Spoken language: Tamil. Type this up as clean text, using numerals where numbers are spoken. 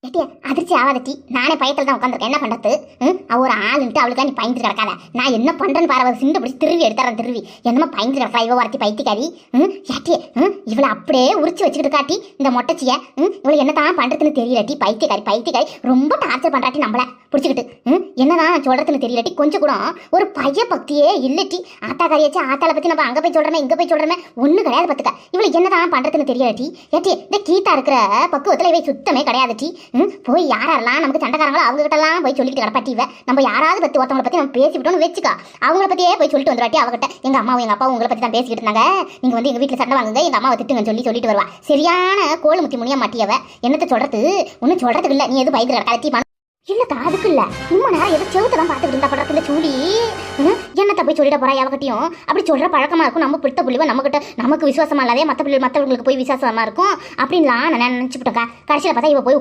எட்டியா அதிர்ச்சி ஆகாதட்டி, நானே பயத்தில் தான் உட்காந்துருக்கேன். என்ன பண்ணுறது? அவ ஒரு ஆளுன்ட்டு அவளுக்கா நீ பயந்து கிடக்காத. நான் என்ன பண்ணுறேன்னு பாரு, சிண்டு பிடிச்சி திருவி எடுத்துறேன். திருவி என்னமா பயந்து கிடக்கா இவ வரத்தி பைத்தியக்காரி. ஏட்டியே இவளை அப்படியே உரிச்சு வச்சுக்கிட்டு காட்டி இந்த மொட்டச்சிய இவளை என்னதான் பண்ணுறதுன்னு தெரியலட்டி. பைத்தியக்காரி பைத்தியக்காரி ரொம்ப டார்ச்சர் பண்ணுறாட்டி நம்மள பிடிச்சிக்கிட்டு. என்னதான் சொல்கிறதுன்னு தெரியலட்டி. கொஞ்சம் கூட ஒரு பைய பக்தியே இல்லட்டி. ஆத்தாக்காரியாச்சு ஆத்தாளை பற்றி நம்ம அங்கே போய் சொல்கிறோமே இங்கே போய் சொல்கிறோமே ஒன்றும் கிடையாது. பார்த்துக்க இவளை என்னதான் பண்ணுறதுன்னு தெரியலட்டி. ஏட்டி இந்த கீதா இருக்கிற பக்குவத்தில் இவை சுத்தமே கிடையாதுட்டி. போய் யாரெல்லாம் நமக்கு சண்டைக்காரங்களோ அவங்க கிட்டலாம் போய் சொல்லிட்டு கிடப்பாட்டிவ. நம்ம யாராவது பற்றி ஒருத்தவங்களை பற்றி நம்ம பேசிவிட்டோம்னு வச்சுக்கா, அவங்கள பற்றியே போய் சொல்லிட்டு வந்துடாட்டி. அவகிட்ட எங்கள் அம்மாவும் எங்கள் அப்பாவும் உங்களை பற்றி தான் பேசிக்கிட்டு இருந்தாங்க, நீங்கள் வந்து எங்கள் வீட்டில் சண்டை வாங்குங்க, எங்கள் அம்மாவை திட்டுங்கன்னு சொல்லிட்டு வருவா. சரியான கோல் முத்தி முனிய மாட்டியவ. என்னத்தை சொல்கிறது? ஒன்றும் சொல்கிறதுக்கு இல்லை. நீ எதுவும் பயந்து கிடக்காட்டி இல்லக்கா, அதுக்கு இல்லை. ரொம்ப நேரம் எதோ செவத்தெல்லாம் பார்த்துட்டு இருந்தா படுறது இந்த சூடி. என்னத்தை போய் சொல்லிட போறா அவகிட்டையும்? அப்படி சொல்கிற பழக்கமாக இருக்கும். நம்ம பிடித்த பிள்ளைவ நம்மகிட்ட நமக்கு விசுவாசமா இல்லாதே மற்றவங்களுக்கு போய் விசுவாசமாக இருக்கும் அப்படின்லாம் நான் நினச்சிவிட்டேக்கா. கடைசியில் பார்த்தா இவ போய்